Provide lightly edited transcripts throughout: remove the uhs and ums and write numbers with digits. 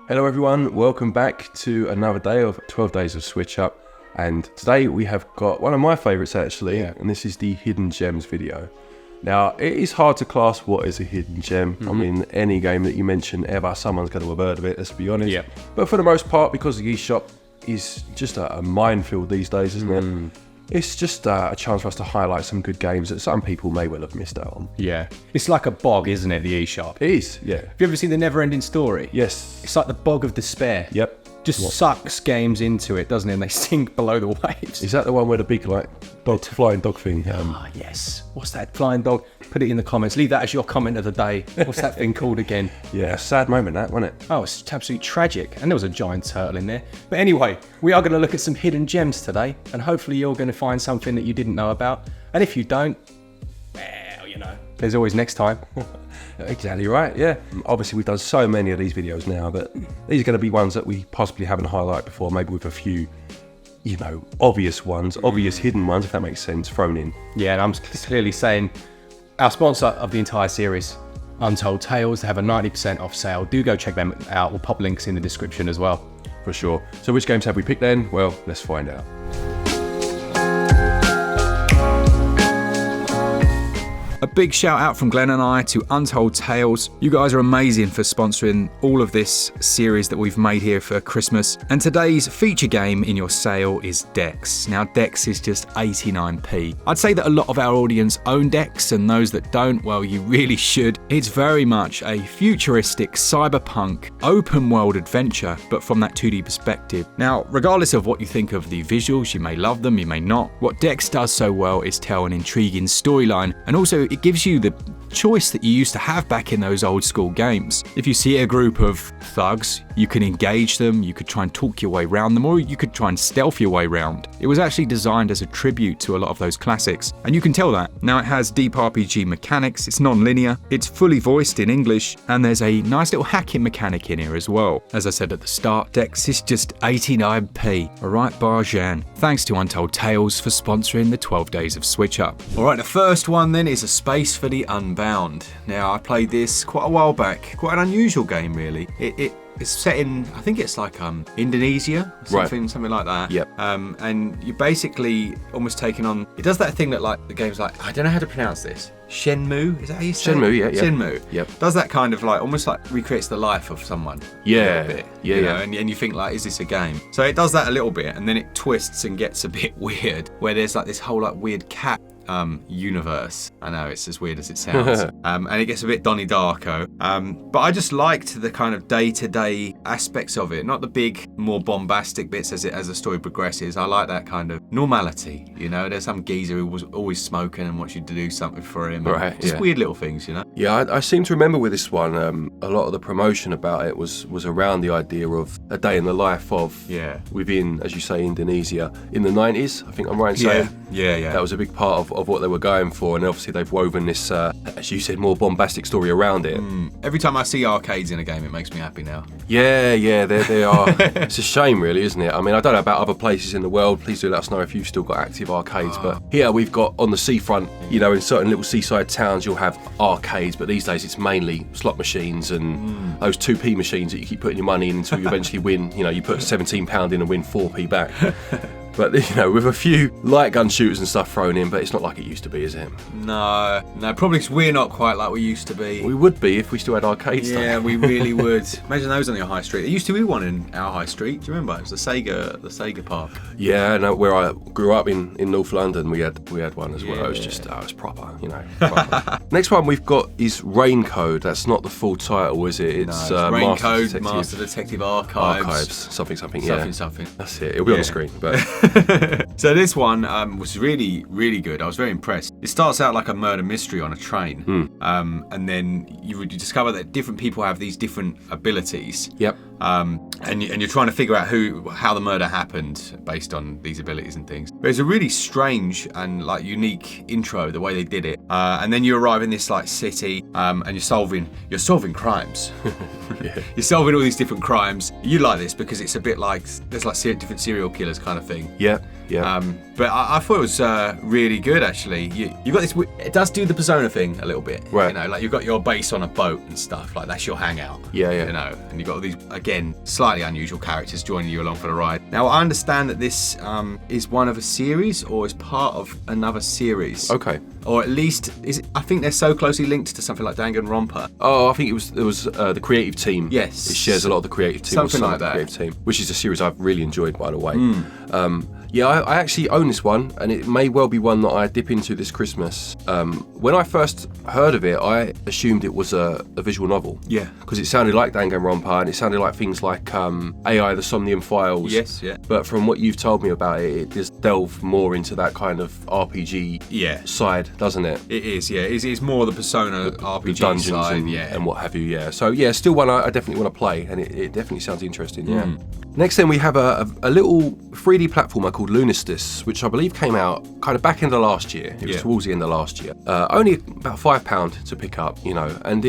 Hello everyone, welcome back to another day of 12 days of SwitchUp, and today we have got one of my favourites actually, and this is the Hidden Gems video. Now, it is hard to class what is a hidden gem. I mean, any game that you mention ever, someone's going to have heard of it, let's be honest. Yep. But for the most part, because the eShop is just a minefield these days, isn't it? It's just a chance for us to highlight some good games that some people may well have missed out on. Yeah. It's like a bog, isn't it, the eShop? It is, yeah. Have you ever seen The Never-Ending Story? Yes. It's like the bog of despair. Yep. Just sucks games into it, doesn't it? And they sink below the waves. Is that the one where the big, like, flying dog thing? Yes. What's that flying dog? Put it in the comments. Leave that as your comment of the day. What's that thing called again? Yeah, a sad moment that, wasn't it? Oh, it's absolutely tragic. And there was a giant turtle in there. But anyway, we are going to look at some hidden gems today. And hopefully you're going to find something that you didn't know about. And if you don't, well, you know, there's always next time. Exactly right, yeah. Obviously we've done so many of these videos now that these are going to be ones that we possibly haven't highlighted before, maybe with a few, you know, obvious ones, obvious hidden ones, if that makes sense, thrown in. Yeah, and I'm clearly saying our sponsor of the entire series, Untold Tales, they have a 90% off sale. Do go check them out. We'll pop links in the description as well. For sure. So which games have we picked then? Well, let's find out. A big shout out from Glen and I to Untold Tales. You guys are amazing for sponsoring all of this series that we've made here for Christmas. And today's feature game in your sale is Dex. Now Dex is just 89p. I'd say that a lot of our audience own Dex, and those that don't, well, you really should. It's very much a futuristic cyberpunk open world adventure, but from that 2D perspective. Now, regardless of what you think of the visuals, you may love them, you may not. What Dex does so well is tell an intriguing storyline, and also it gives you the choice that you used to have back in those old school games. If you see a group of thugs, you can engage them, you could try and talk your way around them, or you could try and stealth your way around. It was actually designed as a tribute to a lot of those classics, and you can tell that. Now it has deep RPG mechanics, it's non-linear, it's fully voiced in English, and there's a nice little hacking mechanic in here as well. As I said at the start, Dex is just 89p. Alright, Barjan. Thanks to Untold Tales for sponsoring the 12 days of SwitchUp. Alright, the first one then is A Space for the Unbound. Now, I played this quite a while back. Quite an unusual game, really. It's set in, I think it's like Indonesia, or something like that. Yep. And you're basically almost taking on. It does that thing that like the game's like, I don't know how to pronounce this. Shenmue, is that how you say it? Shenmue, yeah. Shenmue. Yep. Does that kind of like almost like recreates the life of someone. Yeah. A little bit. Yeah, you know, yeah. and you think like, is this a game? So it does that a little bit, and then it twists and gets a bit weird, where there's like this whole like weird cat universe. I know it's as weird as it sounds. And it gets a bit Donnie Darko. But I just liked the kind of day-to-day aspects of it, not the big, more bombastic bits as the story progresses. I like that kind of normality, you know. There's some geezer who was always smoking and wants you to do something for him. Right, just yeah. weird little things, you know. Yeah, I seem to remember with this one, a lot of the promotion about it was around the idea of a day in the life of within, as you say, Indonesia in the 90s. I think I'm right in saying. Yeah. That was a big part of what they were going for, and obviously they've woven this, as you said, more bombastic story around it. Every time I see arcades in a game, it makes me happy now. Yeah, they are. It's a shame, really, isn't it? I mean, I don't know about other places in the world. Please do let us know if you've still got active arcades. But here we've got on the seafront, you know, in certain little seaside towns, you'll have arcades, but these days it's mainly slot machines and those 2p machines that you keep putting your money in until you eventually win. You know, you put £17 in and win 4p back. But, you know, with a few light gun shooters and stuff thrown in, but it's not like it used to be, is it? No, probably 'cause we're not quite like we used to be. We would be if we still had arcades. Yeah, we really would. Imagine those on your high street. There used to be one in our high street. Do you remember? It was the SEGA park. Yeah, no, where I grew up in North London, we had one as well. It was just, it was proper, you know. Proper. Next one we've got is Rain Code. That's not the full title, is it? It's Rain Code, Master Detective Archives. Something. That's it. It'll be on the screen, but. So this one was really, really good. I was very impressed. It starts out like a murder mystery on a train, and then you discover that different people have these different abilities. Yep. And you're trying to figure out how the murder happened based on these abilities and things. But it's a really strange and like unique intro, the way they did it. And then you arrive in this like city, and you're solving crimes. Yeah. You're solving all these different crimes. You like this because it's a bit like there's like different serial killers kind of thing. Yeah. Yeah. But I thought it was really good, actually. You've got this. It does do the Persona thing a little bit. Right. You know, like you've got your base on a boat and stuff. Like that's your hangout. Yeah, yeah. You know, and you've got all these, again, slightly unusual characters joining you along for the ride. Now, I understand that this is one of a series or is part of another series. Okay. Or at least, I think they're so closely linked to something like Danganronpa. Oh, I think it was the creative team. Yes. It shares a lot of the creative team. Something or like that. Creative team, which is a series I've really enjoyed, by the way. Yeah, I actually own this one, and it may well be one that I dip into this Christmas. When I first heard of it, I assumed it was a visual novel. Yeah. Because it sounded like Danganronpa, and it sounded like things like AI, the Somnium Files. Yes, yeah. But from what you've told me about it, it does delve more into that kind of RPG side, doesn't it? It is, yeah. It's more the Persona RPG The dungeons side, and what have you, yeah. So, yeah, still one I definitely want to play, and it definitely sounds interesting, yeah. Next then we have a little 3D platformer called Lunistice, which I believe came out kind of back end of last year. It was towards the end of last year. Only about £5 to pick up, you know, and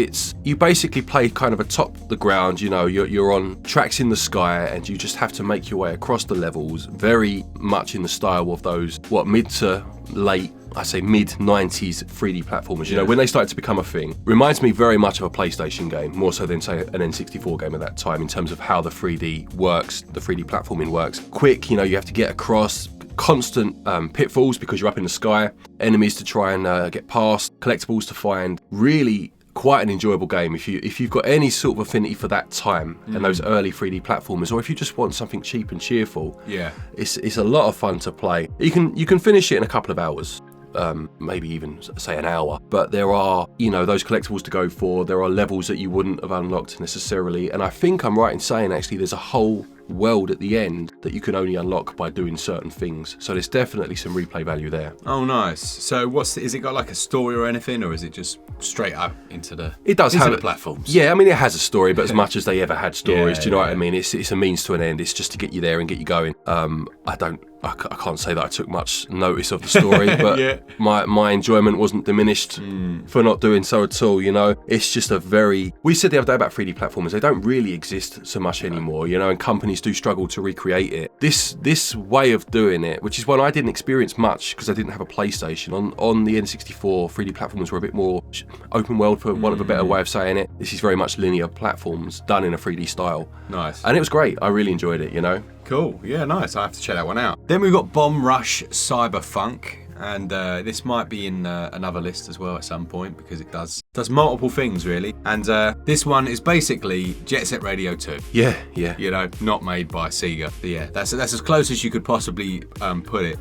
you basically play kind of atop the ground, you know, you're on tracks in the sky and you just have to make your way across the levels, very much in the style of those, mid to late, I say mid-90s 3D platformers, you know, when they started to become a thing. Reminds me very much of a PlayStation game, more so than, say, an N64 game at that time in terms of how the 3D works, the 3D platforming works. Quick, you know, you have to get across, constant pitfalls because you're up in the sky, enemies to try and get past, collectibles to find. Really quite an enjoyable game if you've got any sort of affinity for that time and those early 3D platformers, or if you just want something cheap and cheerful. Yeah, it's a lot of fun to play. You can finish it in a couple of hours. Maybe even say an hour, but there are, you know, those collectibles to go for. There are levels that you wouldn't have unlocked necessarily, and I think I'm right in saying actually there's a whole world at the end that you can only unlock by doing certain things, so there's definitely some replay value there. Oh, nice. So is it got like a story or anything, or is it just straight up into the platforms? Yeah, I mean, it has a story, but as much as they ever had stories, do you know what I mean? It's a means to an end. It's just to get you there and get you going. I can't say that I took much notice of the story, but my enjoyment wasn't diminished for not doing so at all, you know. It's just we said the other day about 3D platformers, they don't really exist so much anymore, you know, and companies do struggle to recreate it. This way of doing it, which is one I didn't experience much because I didn't have a PlayStation, on the N64, 3D platforms were a bit more open world, for want of a better way of saying it. This is very much linear platforms done in a 3D style. Nice. And it was great. I really enjoyed it, you know. Cool. Yeah, nice. I have to check that one out. Then we've got Bomb Rush Cyberfunk. And this might be in another list as well at some point because it does multiple things really. And this one is basically Jet Set Radio 2. Yeah. You know, not made by SEGA. But yeah, that's as close as you could possibly put it.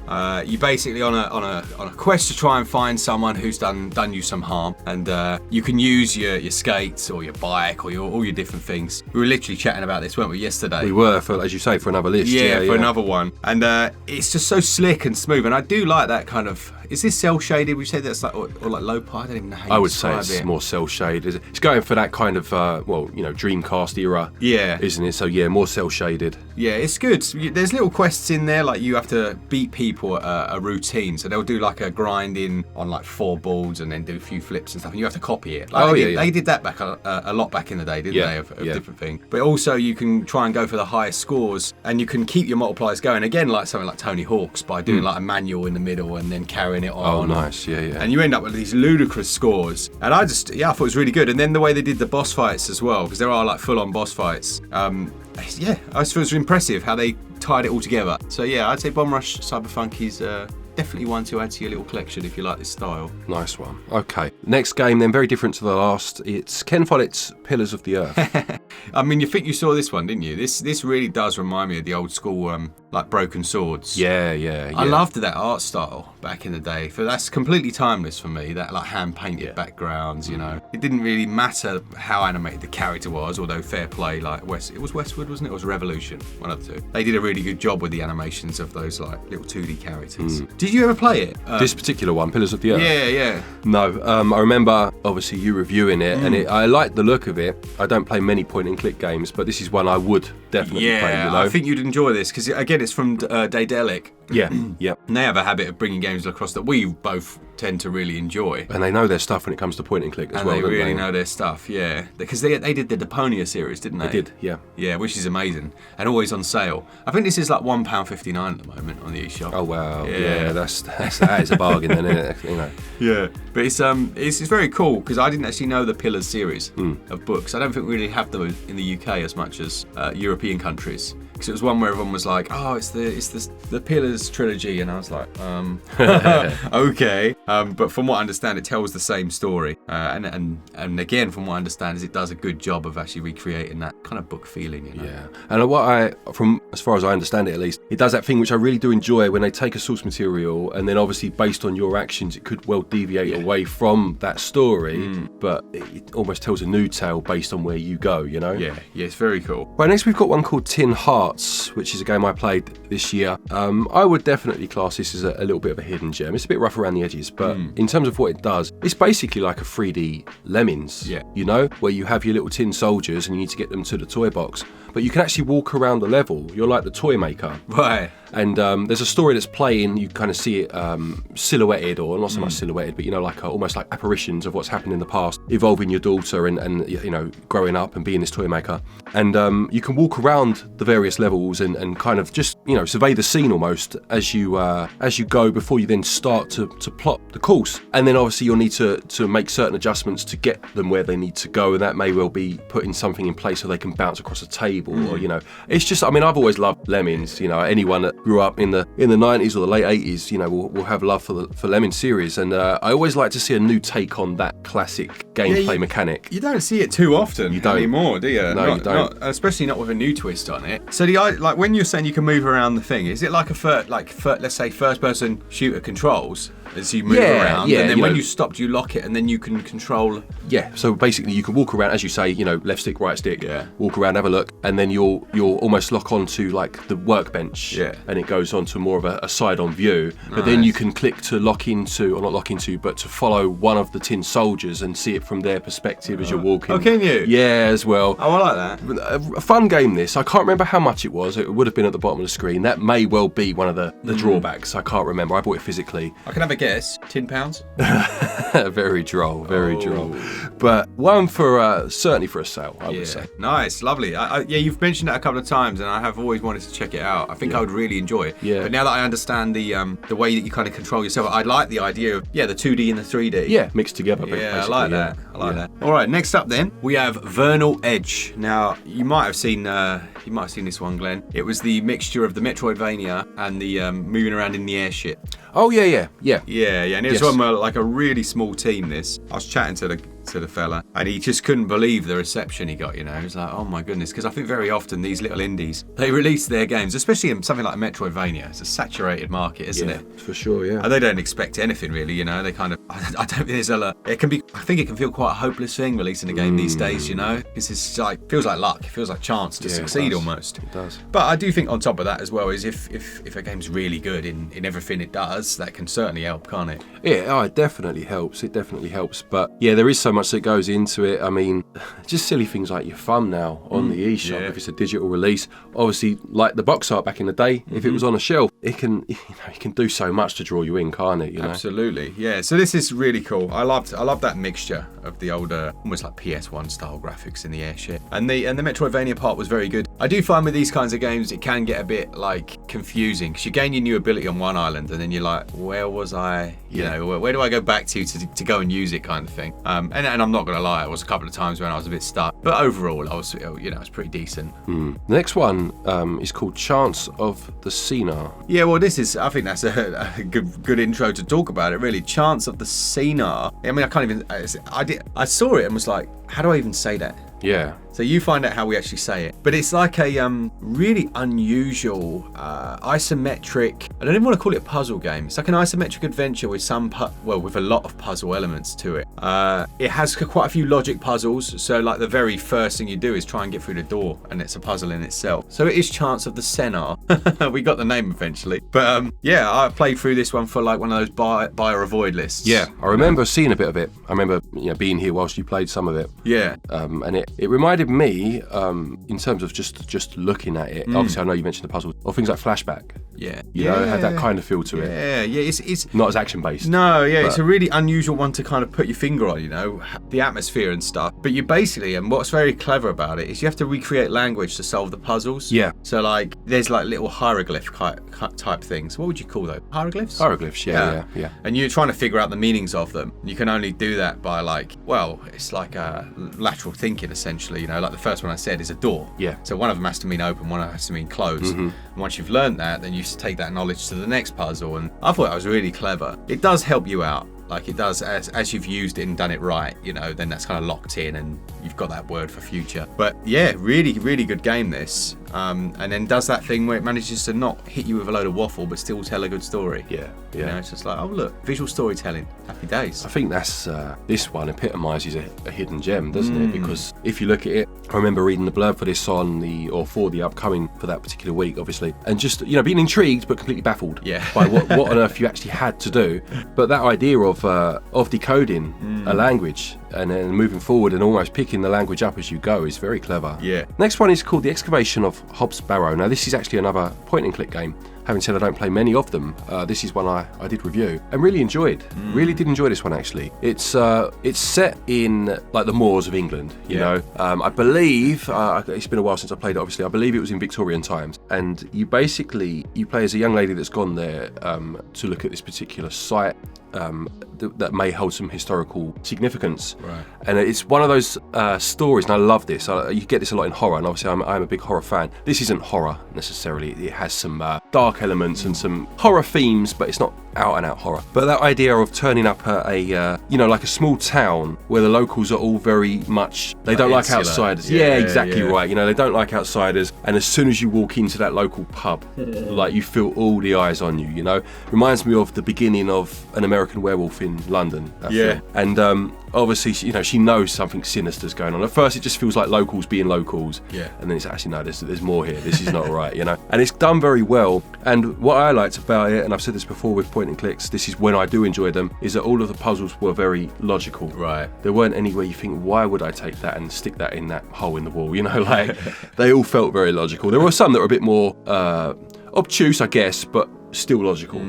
You're basically on a quest to try and find someone who's done you some harm, and you can use your skates or your bike or all your different things. We were literally chatting about this, weren't we, yesterday? We were, as you say, for another list. Yeah, for another one. And it's just so slick and smooth, and I do like that kind of. Is this cell shaded? We said that's like or like low poly. I don't even know how you I would say describe it's it. more cell shaded. It's going for that kind of Dreamcast era. Yeah, isn't it? So yeah, more cell shaded. Yeah, it's good. There's little quests in there, like you have to beat people at a routine. So they'll do like a grinding on like 4 balls and then do a few flips and stuff, and you have to copy it. Like they did that back a lot back in the day, didn't they? Of different things. But also you can try and go for the highest scores, and you can keep your multipliers going again, like something like Tony Hawk's, by doing like a manual in the middle and then carrying it on. Oh, nice. Yeah. And you end up with these ludicrous scores. And I thought it was really good. And then the way they did the boss fights as well, because there are like full-on boss fights. I thought it was impressive how they tied it all together. So yeah, I'd say Bomb Rush Cyberfunk is definitely one to add to your little collection if you like this style. Nice one. Okay. Next game then, very different to the last. It's Ken Follett's Pillars of the Earth. I mean, you think you saw this one, didn't you? This really does remind me of the old school, like Broken Swords. Yeah. I loved that art style back in the day. That's completely timeless for me. That like hand-painted backgrounds, you know. It didn't really matter how animated the character was, although fair play, like it was Westwood, wasn't it? It was Revolution, one of the two. They did a really good job with the animations of those like little 2D characters. Did you ever play it? This particular one, Pillars of the Earth? Yeah. No, I remember obviously you reviewing it, and I liked the look of it. I don't play many point-and-click games, but this is one I would definitely play, you know? I think you'd enjoy this, because again, it's from Daedalic. Yeah. And they have a habit of bringing games across that we both tend to really enjoy. And they know their stuff when it comes to point and click as And well. they don't really know their stuff, yeah. Because they did the Deponia series, didn't they? They did, yeah. Yeah, which is amazing. And always on sale. I think this is like £1.59 at the moment on the eShop. Oh wow, yeah, that is a bargain then, isn't it? You know. Yeah, but it's very cool because I didn't actually know the Pillars series of books. I don't think we really have them in the UK as much as European countries. Because it was one where everyone was like, "Oh, it's the Pillars trilogy," and I was like, okay. But from what I understand, it tells the same story, and again, from what I understand, is it does a good job of actually recreating that kind of book feeling. You know? Yeah, and from as far as I understand it, at least, it does that thing which I really do enjoy when they take a source material and then obviously based on your actions, it could well deviate away from that story, but it almost tells a new tale based on where you go. You know? Yeah, it's very cool. Right, next we've got one called Tin Hearts, which is a game I played this year. I would definitely class this as a little bit of a hidden gem. It's a bit rough around the edges, but in terms of what it does, it's basically like a 3D Lemmings, you know, where you have your little tin soldiers and you need to get them to the toy box. But you can actually walk around the level. You're like the toy maker. Right. And there's a story that's playing, you kind of see it silhouetted, or not so much silhouetted, but you know, like almost like apparitions of what's happened in the past, evolving your daughter and you know, growing up and being this toy maker. And you can walk around the various levels and kind of just, you know, survey the scene almost as you go before you then start to plot the course. And then obviously you'll need to make certain adjustments to get them where they need to go, and that may well be putting something in place so they can bounce across a table, or, you know, it's just, I mean, I've always loved Lemmings. You know, anyone that grew up in the 90s or the late 80s, you know, will have love for Lemmings series, and I always like to see a new take on that classic gameplay mechanic. You don't see it too often anymore, do you? No, you don't. Especially not with a new twist on it. So like when you're saying you can move around the thing, is it like let's say first-person shooter controls as you move around, and then when you stop, do you lock it and then you can control? Yeah. So basically, you can walk around, as you say, you know, left stick, right stick. Yeah. Walk around, have a look, and then you'll almost lock onto like the workbench. Yeah. And it goes on to more of a side-on view. But then you can click to lock into, or not lock into, but to follow one of the tin soldiers and see it from their perspective as you're walking. Oh, can you? Yeah, as well. Oh, I like that. A fun game, this. I can't remember how much it was. It would have been at the bottom of the screen. That may well be one of the drawbacks. I can't remember. I bought it physically. I can have a guess. £10? Very droll, very droll. But one for certainly for a sale, I would say. Nice, lovely. Yeah, you've mentioned it a couple of times, and I have always wanted to check it out. I think I would really enjoy it. Yeah. But now that I understand the way that you kind of control yourself, I like the idea of the 2D and the 3D. Yeah, mixed together. Yeah, I like that. I like that. All right, next up then we have Vernal Edge. Now you might have seen this one, Glenn. It was the mixture of the Metroidvania and the moving around in the airship. Oh yeah. And it was one where, like, a really small team. This I was chatting to the fella, and he just couldn't believe the reception he got. You know, he was like, "Oh my goodness," because I think very often these little indies, they release their games, especially in something like Metroidvania. It's a saturated market, isn't it? For sure, yeah. And they don't expect anything really. You know, they kind of. I don't think there's It can be. I think it can feel quite a hopeless thing releasing a game these days. You know, because it's like feels like luck. It feels like chance to succeed almost. It does. But I do think on top of that as well is if a game's really good in everything it does, that can certainly help, can't it? Yeah, it definitely helps. It definitely helps. But yeah, there is so much that goes into it. I mean, just silly things like your thumb now on the eShop, if it's a digital release. Obviously, like the box art back in the day, if it was on a shelf, it can do so much to draw you in, can't it? You know? Absolutely, yeah. So this is really cool. I love that mixture of the older, almost like PS1 style graphics in the airship, and the Metroidvania part was very good. I do find with these kinds of games, it can get a bit like confusing because you gain your new ability on one island, and then you're like, where was I? You know, where do I go back to go and use it, kind of thing. And I'm not gonna lie, it was a couple of times when I was a bit stuck, but overall, I was pretty decent. The next one is called Chants of the Senar. Yeah, well, I think that's a good intro to talk about it, really. Chants of the Senar. I mean, I can't even. I saw it and was like, how do I even say that? Yeah. So you find out how we actually say it. But it's like a really unusual isometric, I don't even want to call it a puzzle game. It's like an isometric adventure with with a lot of puzzle elements to it. It has quite a few logic puzzles. So like the very first thing you do is try and get through the door, and it's a puzzle in itself. So it is Chants of the Senar. We got the name eventually. But I played through this one for like one of those buy or avoid lists. Yeah, I remember seeing a bit of it. I remember being here whilst you played some of it. Yeah. And it. It reminded me, in terms of just looking at it. Obviously, I know you mentioned the puzzles, or things like Flashback. Yeah. You know, it had that kind of feel to it. Yeah. It's not as action based. No, yeah, it's a really unusual one to kind of put your finger on, you know, the atmosphere and stuff. But you basically, and what's very clever about it is you have to recreate language to solve the puzzles. Yeah. So like, there's like little hieroglyph type things. What would you call those? Hieroglyphs? Hieroglyphs, yeah. And you're trying to figure out the meanings of them. You can only do that by like, well, it's like lateral thinking essentially. You know, like the first one I said is a door. Yeah. So one of them has to mean open, one has to mean closed. And once you've learned that, then you take that knowledge to the next puzzle. And I thought that was really clever. It does help you out. Like it does, as you've used it and done it right, you know, then that's kind of locked in and you've got that word for future. But yeah, really, really good game this. And then does that thing where it manages to not hit you with a load of waffle, but still tell a good story. Yeah. You know, it's just like, oh look, visual storytelling, happy days. I think that's this one epitomises a hidden gem, doesn't it? Because if you look at it, I remember reading the blurb for this for the upcoming for that particular week, obviously, and just being intrigued but completely baffled by what on earth you actually had to do. But that idea of decoding a language and then moving forward and almost picking the language up as you go is very clever. Yeah. Next one is called The Excavation of Hobbs Barrow. Now this is actually another point and click game. Having said I don't play many of them, this is one I did review and really enjoyed. Really did enjoy this one actually. It's set in like the moors of England, you know. I believe it's been a while since I played it. Obviously, I believe it was in Victorian times, and you play as a young lady that's gone there to look at this particular site. That may hold some historical significance, right. And it's one of those stories, and I love this. You get this a lot in horror, and obviously I'm a big horror fan. This isn't horror necessarily; it has some dark elements and some horror themes, but it's not out and out horror. But that idea of turning up like a small town where the locals are all very much they don't like outsiders. Yeah, exactly right. You know, they don't like outsiders, and as soon as you walk into that local pub, like you feel all the eyes on you. You know, reminds me of the beginning of An American Werewolf in London. Yeah. And obviously, she knows something sinister's going on. At first, it just feels like locals being locals. Yeah. And then it's actually, no, there's more here. This is not right, you know. And it's done very well. And what I liked about it, and I've said this before with point and clicks, this is when I do enjoy them, is that all of the puzzles were very logical. Right. There weren't anywhere you think, why would I take that and stick that in that hole in the wall? You know, like, they all felt very logical. There were some that were a bit more obtuse, I guess, but still logical.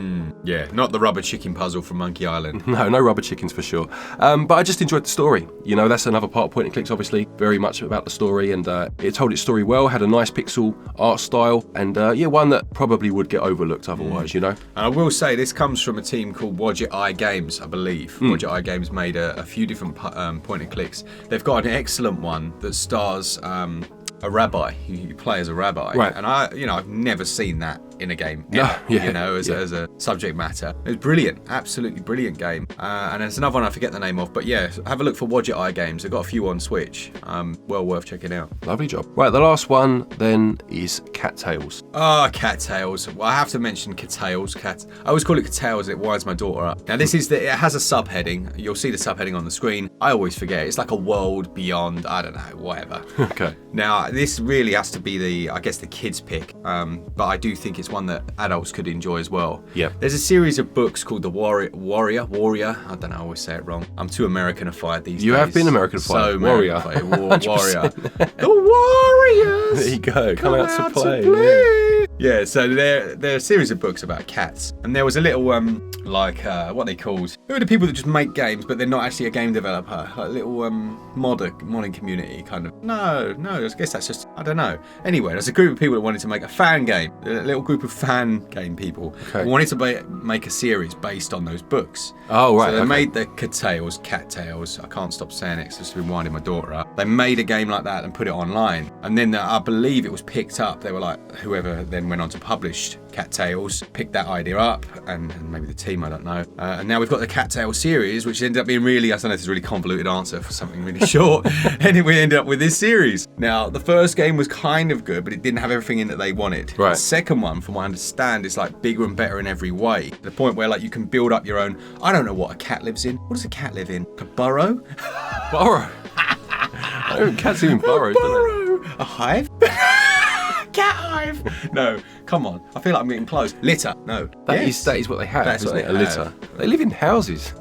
Yeah, not the rubber chicken puzzle from Monkey Island. No rubber chickens for sure. But I just enjoyed the story. You know, that's another part of point and clicks, obviously. Very much about the story, and it told its story well, had a nice pixel art style, and one that probably would get overlooked otherwise, you know. And I will say, this comes from a team called Wadget Eye Games, I believe. Wadget Eye Games made a few different point and clicks. They've got an excellent one that stars a rabbi. You play as a rabbi. Right. And I've never seen that in a game ever, as a subject matter. It was brilliant, absolutely brilliant game. And there's another one I forget the name of, but yeah, have a look for Wadget Eye Games. They've got a few on Switch. Well worth checking out. Lovely job. Right, the last one then is Cattails. Oh, Cattails. Well, I have to mention Cattails. I always call it Cattails, it winds my daughter up. Now this is it has a subheading. You'll see the subheading on the screen. I always forget. It's like a world beyond, I don't know, whatever. Okay. Now, this really has to be the kids' pick, but I do think it's one that adults could enjoy as well. Yeah. There's a series of books called The Warrior. I don't know, I always say it wrong. I'm too Americanified these days. You have been Americanified. So Warrior. Warrior. The Warriors! There you go. Come out to play. Yeah, so they're a series of books about cats. And there was a little, what they called? Who are the people that just make games, but they're not actually a game developer? Like a little modding community, kind of. No, I guess that's just, I don't know. Anyway, there's a group of people that wanted to make a fan game. A little group of fan game people who wanted to make a series based on those books. Oh, right. So they made the Cattails. I can't stop saying it because it's been winding my daughter up. They made a game like that and put it online. And then I believe it was picked up. They were like, whoever then went on to publish Cattails picked that idea up, and maybe the team, I don't know. And now we've got the Cattails series, which ended up being really, I don't know if it's a really convoluted answer for something really short. Anyway, we ended up with this series. Now, the first game was kind of good, but it didn't have everything in that they wanted. Right. The second one, from what I understand, is like bigger and better in every way. To the point where like you can build up your own, I don't know what a cat lives in. What does a cat live in? A burrow? Burrow? Cats live in burrows, don't A hive? cat hive. No, come on. I feel like I'm getting close. Litter. No. That is what they have, That's isn't what it? A they litter. They live in houses.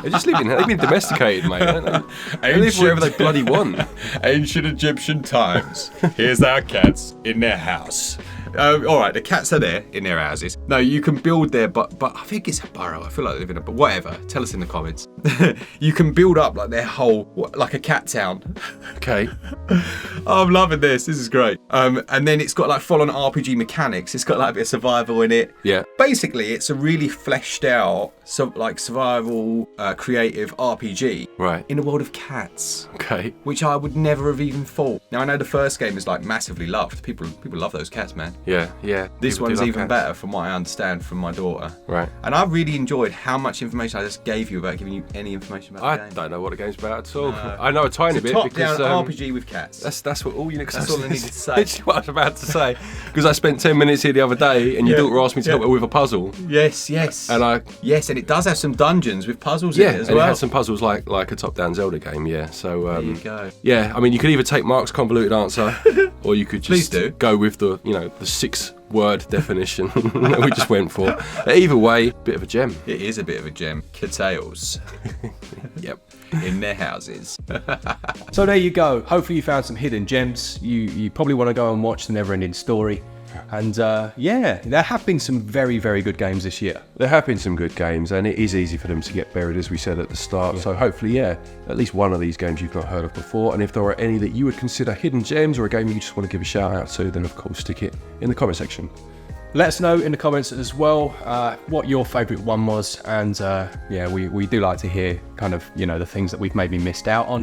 They've been domesticated, mate. They live wherever they bloody want. Ancient Egyptian times. Here's our cats in their house. All right, the cats are there in their houses. No, you can build there, but I think it's a burrow. I feel like they live in a, but whatever. Tell us in the comments. You can build up like their whole, like a cat town. Okay. Oh, I'm loving this. This is great. And then it's got like full-on RPG mechanics. It's got like a bit of survival in it. Yeah. Basically, it's a really fleshed out, survival, creative RPG. Right. In a world of cats. Okay. Which I would never have even thought. Now I know the first game is like massively loved. People love those cats, man. Yeah. This People do one's love even cats. better from what I understand from my daughter. Right. And I really enjoyed how much information I just gave you without giving you any information about the I game. don't know what the game's about at all. I know a tiny It's a bit top-down because RPG with cats. that's what all you. That's all I needed to say. That's what I was about to say. Because I spent 10 minutes here the other day, and your daughter asked me to help her with a puzzle. Yes. And Yes, and it does have some dungeons with puzzles in it as and well. it had some puzzles like a top-down Zelda game. Yeah. So There you go. yeah, I mean, you could either take Mark's convoluted answer, or you could Please just do. go with the 6-word definition that we just went for. Either way, bit of a gem. It is a bit of a gem. Cattails. Yep. In their houses. So there you go. Hopefully you found some hidden gems. You probably want to go and watch the Never-Ending Story. And there have been some very, very good games this year. There have been some good games, and it is easy for them to get buried, as we said at the start. So hopefully, at least one of these games you've not heard of before. And if there are any that you would consider hidden gems, or a game you just want to give a shout out to, then of course stick it in the comment section. Let us know in the comments as well what your favourite one was, and we do like to hear kind of the things that we've maybe missed out on.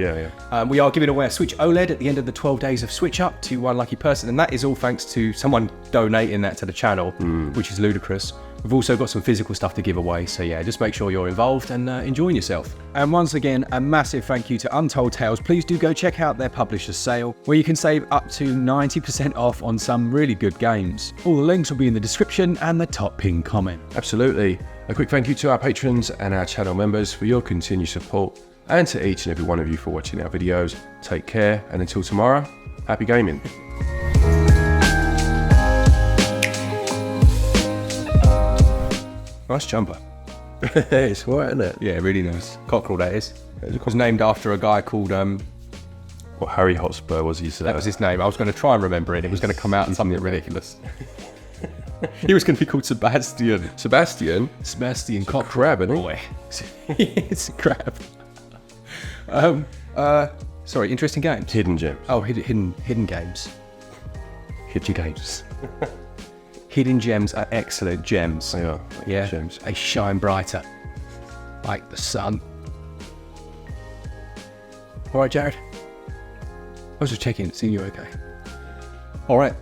We are giving away a Switch OLED at the end of the 12 days of SwitchUp to one lucky person, and that is all thanks to someone donating that to the channel, which is ludicrous. We've also got some physical stuff to give away, so just make sure you're involved and enjoying yourself. And once again, a massive thank you to Untold Tales. Please do go check out their publisher's sale, where you can save up to 90% off on some really good games. All the links will be in the description and the top pinned comment. Absolutely. A quick thank you to our patrons and our channel members for your continued support, and to each and every one of you for watching our videos. Take care, and until tomorrow, happy gaming. Nice jumper. It's alright, isn't it? Yeah, really nice. Cockerel, that is. It was named after a guy called... What Harry Hotspur was his? That was his name. I was going to try and remember it. It was going to come out as something ridiculous. He was going to be called Sebastian. Sebastian Cockerel. Crab, isn't he? Boy. It's a crab. Sorry, interesting games. Hidden gems. Oh, hidden games. Hidden games. Hidden gems are excellent gems. They are. Yeah. Gems. They shine brighter, like the sun. All right, Jared. I was just checking, seeing you okay. All right.